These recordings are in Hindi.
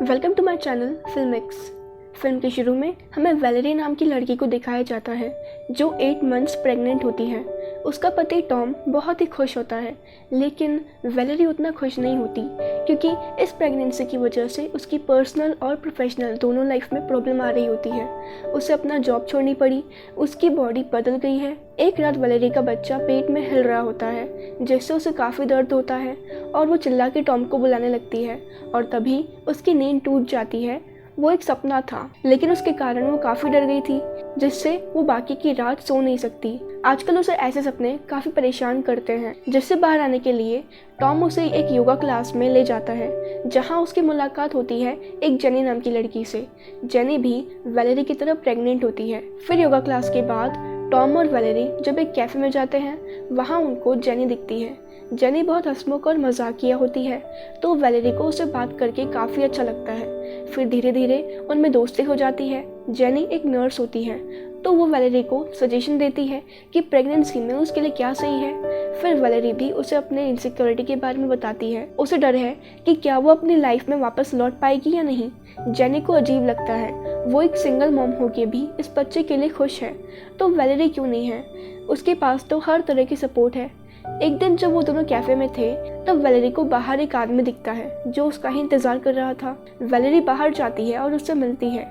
Welcome to my channel Filmix. Film के शुरू में हमें वैलेरी नाम की लड़की को दिखाया जाता है जो 8 मंथ्स प्रेग्नेंट होती है। उसका पति टॉम बहुत ही खुश होता है, लेकिन वैलेरी उतना खुश नहीं होती क्योंकि इस प्रेगनेंसी की वजह से उसकी पर्सनल और प्रोफेशनल दोनों लाइफ में प्रॉब्लम आ रही होती है। उसे अपना जॉब छोड़नी पड़ी, उसकी बॉडी बदल गई है। एक रात वैलेरी का बच्चा पेट में हिल रहा होता है जिससे उसे काफ़ी दर्द होता है और वो चिल्ला के टॉम को बुलाने लगती है और तभी उसकी नींद टूट जाती है। वो एक सपना था, लेकिन उसके कारण वो काफ़ी डर गई थी जिससे वो बाकी की रात सो नहीं सकती। आजकल उसे ऐसे सपने काफ़ी परेशान करते हैं, जिससे बाहर आने के लिए टॉम उसे एक योगा क्लास में ले जाता है जहां उसकी मुलाकात होती है एक जेनी नाम की लड़की से। जेनी भी वैलेरी की तरह प्रेग्नेंट होती है। फिर योगा क्लास के बाद टॉम और वैलेरी जब एक कैफ़े में जाते हैं वहाँ उनको जेनी दिखती है। जेनी बहुत हंसमुख और मजाकिया होती है तो वैलेरी को उससे बात करके काफ़ी अच्छा लगता है। फिर धीरे धीरे उनमें दोस्ती हो जाती है। जेनी एक नर्स होती है तो वो वैलेरी को सजेशन देती है कि प्रेगनेंसी में उसके लिए क्या सही है। फिर वैलेरी भी उसे अपने इनसिक्योरिटी के बारे में बताती है। उसे डर है कि क्या वो अपनी लाइफ में वापस लौट पाएगी या नहीं। जेनी को अजीब लगता है, वो एक सिंगल मॉम होके भी इस बच्चे के लिए खुश है, तो वैलेरी क्यों नहीं है। उसके पास तो हर तरह की सपोर्ट है। एक दिन जब वो दोनों कैफे में थे तब वैलेरी को बाहर एक आदमी दिखता है जो उसका ही इंतजार कर रहा था। वैलेरी बाहर जाती है और उससे मिलती है।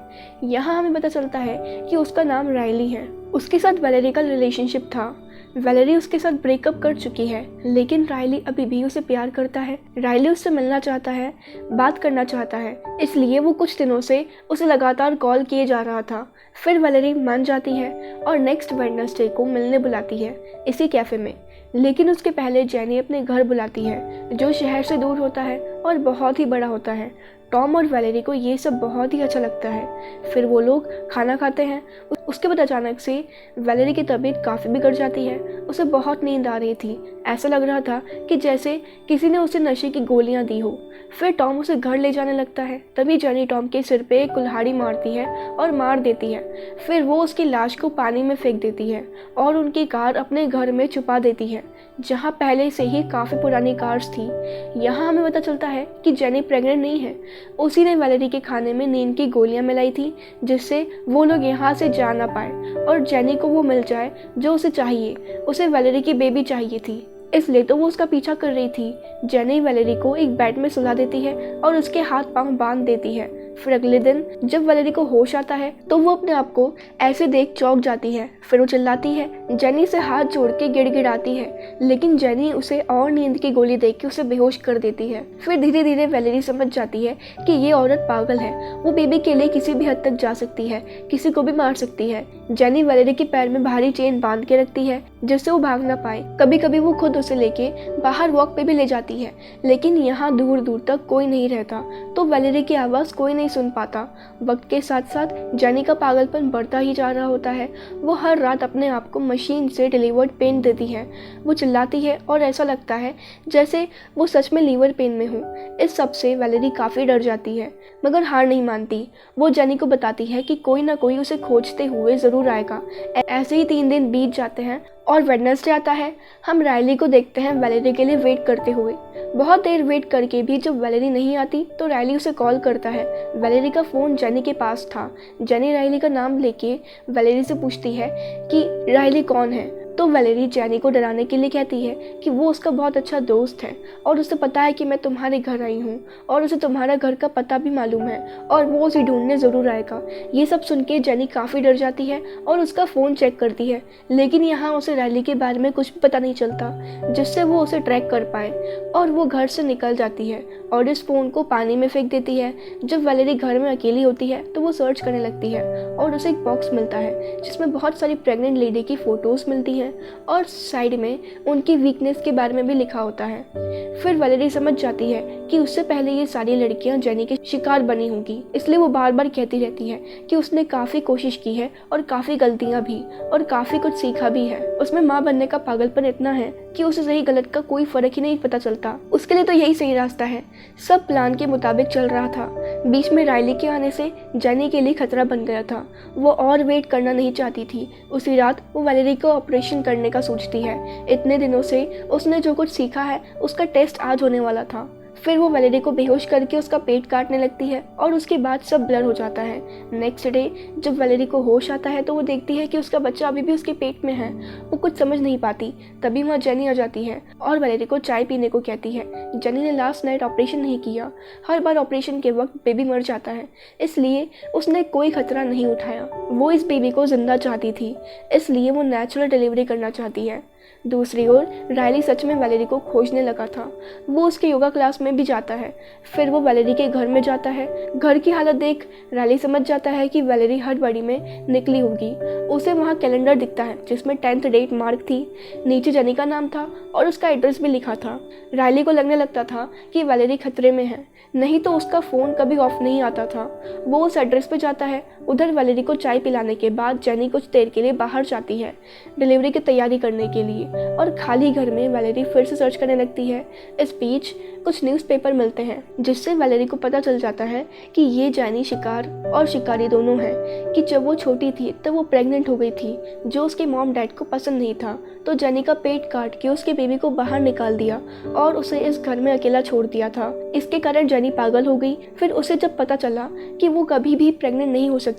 यहाँ हमें पता चलता है कि उसका नाम राइली है। उसके साथ वैलेरी का रिलेशनशिप था। वैलेरी उसके साथ ब्रेकअप कर चुकी है, लेकिन राइली अभी भी उसे प्यार करता है। राइली उससे मिलना चाहता है, बात करना चाहता है, इसलिए वो कुछ दिनों से उसे लगातार कॉल किए जा रहा था। फिर वैलेरी मान जाती है और नेक्स्ट वेडनेसडे को मिलने बुलाती है इसी कैफे में। लेकिन उसके पहले जेनी अपने घर बुलाती है जो शहर से दूर होता है और बहुत ही बड़ा होता है। टॉम और वैलेरी को ये सब बहुत ही अच्छा लगता है। फिर वो लोग खाना खाते हैं। उसके बाद अचानक से वैलेरी की तबीयत काफ़ी बिगड़ जाती है। उसे बहुत नींद आ रही थी, ऐसा लग रहा था कि जैसे किसी ने उसे नशे की गोलियां दी हो। फिर टॉम उसे घर ले जाने लगता है, तभी जेनी टॉम के सिर पे एक कुल्हाड़ी मारती है और मार देती है। फिर वो उसकी लाश को पानी में फेंक देती है और उनकी कार अपने घर में छुपा देती है जहाँ पहले से ही काफ़ी पुरानी कार्स थी। यहाँ हमें पता चलता है कि जेनी प्रेग्नेंट नहीं है। उसी ने वैलेरी के खाने में नींद की गोलियां मिलाई थी जिससे वो लोग यहाँ से जा ना पाए और जेनी को वो मिल जाए जो उसे चाहिए। उसे वैलेरी की बेबी चाहिए थी, इसलिए तो वो उसका पीछा कर रही थी। जेनी वैलेरी को एक बेड में सुला देती है और उसके हाथ पांव बांध देती है। फिर अगले दिन जब वैलेरी को होश आता है तो वो अपने आप को ऐसे देख चौंक जाती है। फिर वो चिल्लाती है, जेनी से हाथ जोड़ के गिड़गिड़ाती है, लेकिन जेनी उसे और नींद की गोली देके उसे बेहोश कर देती है। फिर धीरे धीरे वैलेरी समझ जाती है कि ये औरत पागल है। वो बेबी के लिए किसी भी हद तक जा सकती है, किसी को भी मार सकती है। जेनी वैलेरी के पैर में भारी चेन बांध के रखती है जिससे वो भाग ना पाए। कभी कभी वो खुद उसे लेके बाहर वॉक पे भी ले जाती है, लेकिन यहाँ दूर दूर तक कोई नहीं रहता तो वैलेरी की आवाज़ कोई नहीं सुन पाता। वक्त के साथ साथ जेनी का पागलपन बढ़ता ही जा रहा होता है। वो हर रात अपने आप को मशीन से डिलीवर्ड पेन देती है। वो चिल्लाती है और ऐसा लगता है जैसे वो सच में लीवर पेन में हो। इस सब से वैलेरी काफ़ी डर जाती है, मगर हार नहीं मानती। वो जेनी को बताती है कि कोई ना कोई उसे खोजते हुए ज़रूर आएगा। ऐसे ही 3 दिन बीत जाते हैं और वेडनेसडे आता है। हम राइली को देखते हैं वैलेरी के लिए वेट करते हुए। बहुत देर वेट करके भी जब वैलेरी नहीं आती तो राइली उसे कॉल करता है। वैलेरी का फ़ोन जेनी के पास था। जेनी राइली का नाम लेके वैलेरी से पूछती है कि राइली कौन है, तो वैलेरी जेनी को डराने के लिए कहती है कि वो उसका बहुत अच्छा दोस्त है और उसे पता है कि मैं तुम्हारे घर आई हूँ और उसे तुम्हारा घर का पता भी मालूम है और वो उसे ढूंढने ज़रूर आएगा। ये सब सुन के जेनी काफ़ी डर जाती है और उसका फ़ोन चेक करती है, लेकिन यहाँ उसे राइली के बारे में कुछ भी पता नहीं चलता जिससे वो उसे ट्रैक कर पाए और वो घर से निकल जाती है और इस फ़ोन को पानी में फेंक देती है। जब वैलेरी घर में अकेली होती है तो वो सर्च करने लगती है और उसे एक बॉक्स मिलता है जिसमें बहुत सारी प्रेग्नेंट लेडी की फ़ोटोज़ मिलती हैं और साइड में उनकी वीकनेस के बारे में भी लिखा होता है। फिर वैलेरी समझ जाती है कि उससे पहले ये सारी लड़कियां जेनी के शिकार बनी होंगी, इसलिए वो बार बार कहती रहती है कि उसने काफ़ी कोशिश की है और काफ़ी गलतियां भी और काफ़ी कुछ सीखा भी है। उसमें माँ बनने का पागलपन इतना है कि उसे सही गलत का कोई फ़र्क ही नहीं पता चलता। उसके लिए तो यही सही रास्ता है। सब प्लान के मुताबिक चल रहा था। बीच में राइली के आने से जेनी के लिए खतरा बन गया था। वो और वेट करना नहीं चाहती थी। उसी रात वो वैलेरी को ऑपरेशन करने का सोचती है। इतने दिनों से उसने जो कुछ सीखा है उसका टेस्ट आज होने वाला था। फिर वो वैलेरी को बेहोश करके उसका पेट काटने लगती है और उसके बाद सब ब्लर हो जाता है। नेक्स्ट डे जब वैलेरी को होश आता है तो वो देखती है कि उसका बच्चा अभी भी उसके पेट में है। वो कुछ समझ नहीं पाती। तभी वहाँ जेनी आ जाती है और वैलेरी को चाय पीने को कहती है। जेनी ने लास्ट नाइट ऑपरेशन नहीं किया। हर बार ऑपरेशन के वक्त बेबी मर जाता है, इसलिए उसने कोई खतरा नहीं उठाया। वो इस बेबी को जिंदा चाहती थी, इसलिए वो नेचुरल डिलीवरी करना चाहती है। दूसरी ओर रायली सच में वैलेरी को खोजने लगा था। वो उसके योगा क्लास में भी जाता है। फिर वो वैलेरी के घर में जाता है। घर की हालत देख रायली समझ जाता है कि वैलेरी हड़बड़ी में निकली होगी। उसे वहाँ कैलेंडर दिखता है जिसमें 10th डेट मार्क थी। नीचे जेनी का नाम था और उसका एड्रेस भी लिखा था। रायली को लगने लगता था कि वैलेरी खतरे में है, नहीं तो उसका फ़ोन कभी ऑफ नहीं आता था। वो उस एड्रेस पे जाता है। उधर वैलेरी को चाय पिलाने के बाद जेनी कुछ देर के लिए बाहर जाती है डिलीवरी की तैयारी करने के लिए, और खाली घर में वैलेरी फिर से सर्च करने लगती है। इस बीच कुछ न्यूज़पेपर मिलते हैं जिससे वैलेरी को पता चल जाता है कि ये जेनी शिकार और शिकारी दोनों हैं, कि जब वो छोटी थी तब वो प्रेग्नेंट हो गई थी, जो उसके मॉम डैड को पसंद नहीं था। तो जेनी का पेट काट के उसके बेबी को बाहर निकाल दिया और उसे इस घर में अकेला छोड़ दिया था। इसके कारण जेनी पागल हो गई। फिर उसे जब पता चला कि वो कभी भी प्रेग्नेंट नहीं हो सकती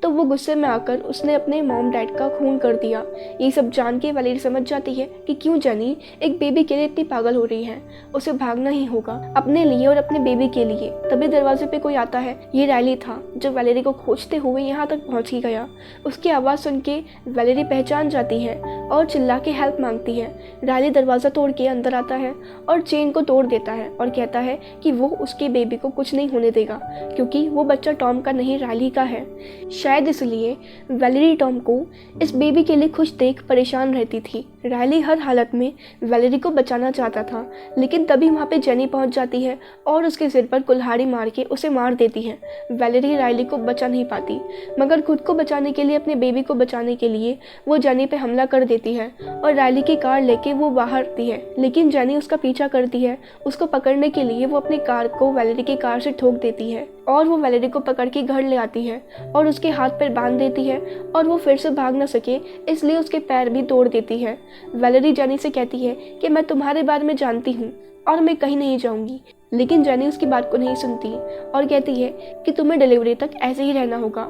तो वो गुस्से में आकर उसने अपने मॉम डैड का खून कर दिया। ये सब जान के वैलेरी समझ जाती है कि क्यों जेनी एक बेबी के लिए इतनी पागल हो रही है। उसे भागना ही होगा अपने लिए और अपने बेबी के लिए। तभी दरवाजे पे कोई आता है। ये रायली था जो वैलेरी को खोजते हुए यहाँ तक पहुँच ही गया। उसकी आवाज़ सुन के वैलेरी पहचान जाती है और चिल्ला के हेल्प मांगती है। रायली दरवाज़ा तोड़ के अंदर आता है और चेन को तोड़ देता है और कहता है कि वो उसके बेबी को कुछ नहीं होने देगा, क्योंकि वो बच्चा टॉम का नहीं रायली का है। शायद इसलिए वैलेरी टॉम को इस बेबी के लिए खुश देख परेशान रहती थी। रायली हर हालत में वैलेरी को बचाना चाहता था, लेकिन तभी वहाँ पे जेनी पहुँच जाती है और उसके सिर पर कुल्हाड़ी मार के उसे मार देती है। वैलेरी रायली को बचा नहीं पाती, मगर खुद को बचाने के लिए, अपने बेबी को बचाने के लिए वो जेनी पे हमला कर देती है और रायली की कार लेके वो बाहर आती है। लेकिन जेनी उसका पीछा करती है। उसको पकड़ने के लिए वो अपनी कार को वैलेरी की कार से ठोक देती है और वो वैलेरी को पकड़ के घर ले आती है और उसके हाथ पैर बांध देती है और वो फिर से भाग न सके इसलिए उसके पैर भी तोड़ देती है। वैलेरी जेनी से कहती है कि मैं तुम्हारे बारे में जानती हूँ और मैं कहीं नहीं जाऊँगी, लेकिन जेनी उसकी बात को नहीं सुनती और कहती है कि तुम्हें डिलीवरी तक ऐसे ही रहना होगा।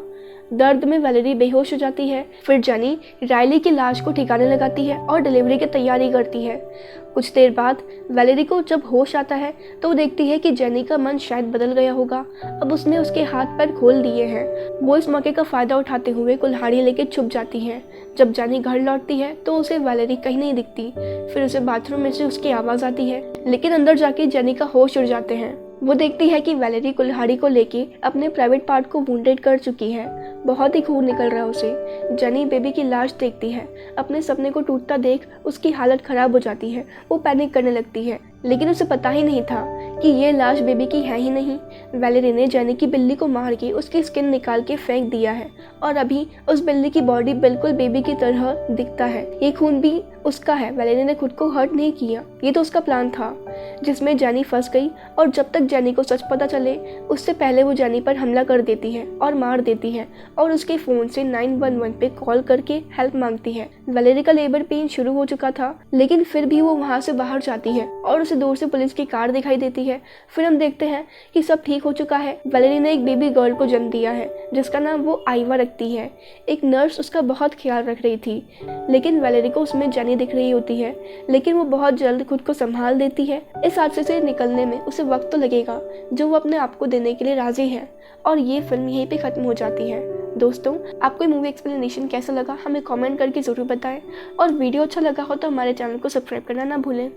दर्द में वैलेरी बेहोश हो जाती है। फिर जेनी रायली की लाश को ठिकाने लगाती है और डिलीवरी की तैयारी करती है। कुछ देर बाद वैलेरी को जब होश आता है तो वो देखती है कि जेनी का मन शायद बदल गया होगा। अब उसने उसके हाथ पैर खोल दिए हैं। वो इस मौके का फ़ायदा उठाते हुए कुल्हाड़ी लेके छुप जाती है। जब जेनी घर लौटती है तो उसे वैलेरी कहीं नहीं दिखती। फिर उसे बाथरूम में से उसकी आवाज़ आती है, लेकिन अंदर जाके जेनी का होश उड़ जाते हैं। वो देखती है कि वैलेरी कुल्हाड़ी को लेके अपने प्राइवेट पार्ट को वुंडेड कर चुकी है। बहुत ही खून निकल रहा है उसे। जेनी बेबी की लाश देखती है। अपने सपने को टूटता देख उसकी हालत खराब हो जाती है। वो पैनिक करने लगती है, लेकिन उसे पता ही नहीं था कि ये लाश बेबी की है ही नहीं। वैलेरी ने जेनी की बिल्ली को मार के उसकी स्किन निकाल के फेंक दिया है और अभी उस बिल्ली की बॉडी बिल्कुल बेबी की तरह दिखता है। ये खून भी उसका है। वैलेरी ने खुद को हर्ट नहीं किया, ये तो उसका प्लान था जिसमें जेनी फंस गई। और जब तक जेनी को सच पता चले उससे पहले वो जेनी पर हमला कर देती है और मार देती है और उसके फ़ोन से 911 पे कॉल करके हेल्प मांगती है। वैलेरी का लेबर पेन शुरू हो चुका था, लेकिन फिर भी वो वहाँ से बाहर जाती है और उसे दूर से पुलिस की कार दिखाई देती है। फिर हम देखते हैं कि सब ठीक हो चुका है। वैलेरी ने एक बेबी गर्ल को जन्म दिया है जिसका नाम वो आइवा रखती है। एक नर्स उसका बहुत ख्याल रख रही थी, लेकिन वैलेरी को उसमें जेनी दिख रही होती है, लेकिन वो बहुत जल्द खुद को संभाल देती है। इस हादसे से निकलने में उसे वक्त तो लगेगा जो वो अपने आप को देने के लिए राजी है। और ये फिल्म यहीं पे ख़त्म हो जाती है। दोस्तों, आपको ये मूवी एक्सप्लेनेशन कैसा लगा हमें कमेंट करके ज़रूर बताएं और वीडियो अच्छा लगा हो तो हमारे चैनल को सब्सक्राइब करना ना भूलें।